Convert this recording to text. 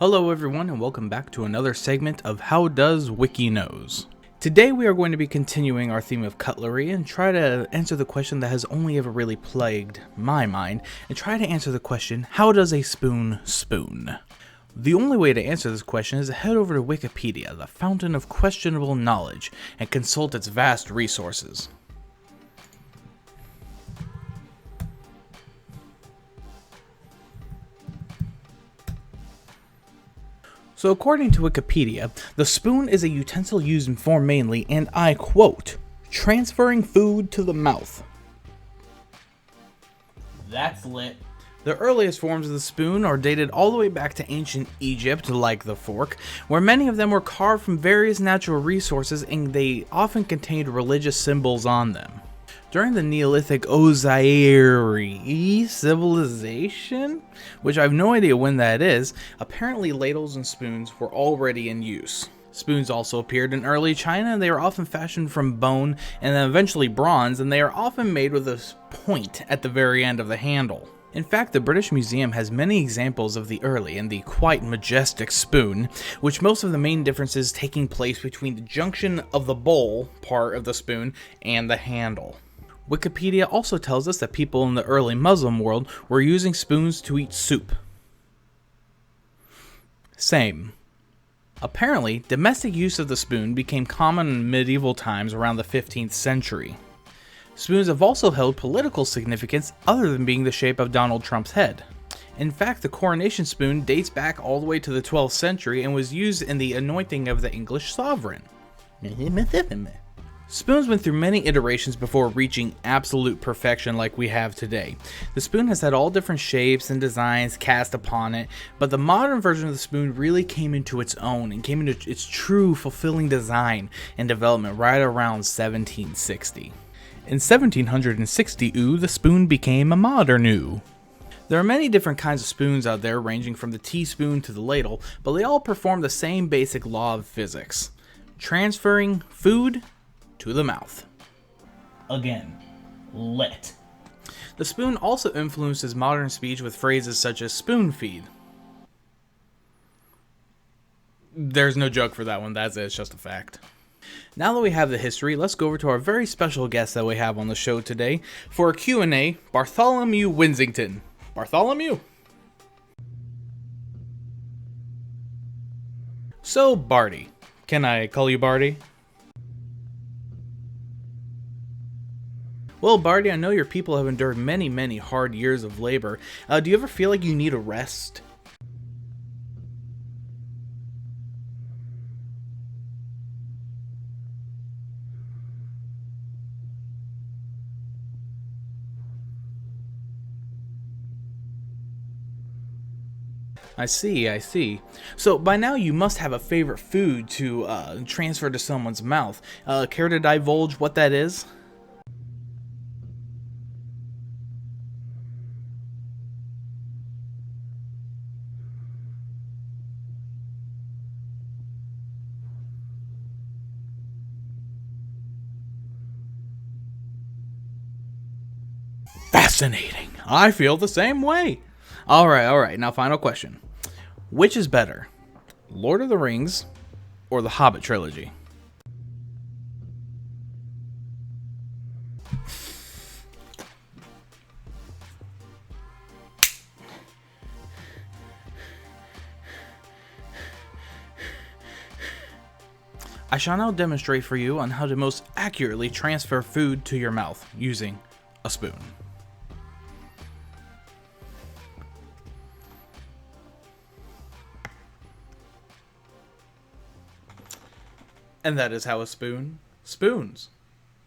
Hello everyone and welcome back to another segment of How Does Wiki Knows. Today we are going to be continuing our theme of cutlery and try to answer the question that has only ever really plagued my mind, and try to answer the question, how does a spoon spoon? The only way to answer this question is to head over to Wikipedia, the fountain of questionable knowledge, and consult its vast resources. So according to Wikipedia, the spoon is a utensil used for mainly, and I quote, transferring food to the mouth. That's lit. The earliest forms of the spoon are dated all the way back to ancient Egypt, like the fork, where many of them were carved from various natural resources and they often contained religious symbols on them. During the Neolithic Osiris civilization, which I have no idea when that is, apparently ladles and spoons were already in use. Spoons also appeared in early China, and they were often fashioned from bone and then eventually bronze, and they are often made with a point at the very end of the handle. In fact, the British Museum has many examples of the early and the quite majestic spoon, which most of the main differences taking place between the junction of the bowl part of the spoon and the handle. Wikipedia also tells us that people in the early Muslim world were using spoons to eat soup. Same. Apparently, domestic use of the spoon became common in medieval times around the 15th century. Spoons have also held political significance other than being the shape of Donald Trump's head. In fact, the coronation spoon dates back all the way to the 12th century and was used in the anointing of the English sovereign. Spoons went through many iterations before reaching absolute perfection like we have today. The spoon has had all different shapes and designs cast upon it, but the modern version of the spoon really came into its own and came into its true fulfilling design and development right around 1760. In 1760, the spoon became a modern. There are many different kinds of spoons out there, ranging from the teaspoon to the ladle, but they all perform the same basic law of physics: transferring food to the mouth. Again, lit. The spoon also influences modern speech with phrases such as spoon feed. There's no joke for that one, that's it, it's just a fact. Now that we have the history, let's go over to our very special guest that we have on the show today. For a Q&A, Bartholomew Winsington. Bartholomew? So, Barty. Can I call you Barty? Well, Barty, I know your people have endured many hard years of labor. Do you ever feel like you need a rest? I see. So by now you must have a favorite food to transfer to someone's mouth. Care to divulge what that is? Fascinating. I feel the same way. Alright. Now, final question. Which is better, Lord of the Rings or the Hobbit trilogy? I shall now demonstrate for you on how to most accurately transfer food to your mouth using a spoon. And that is how a spoon spoons.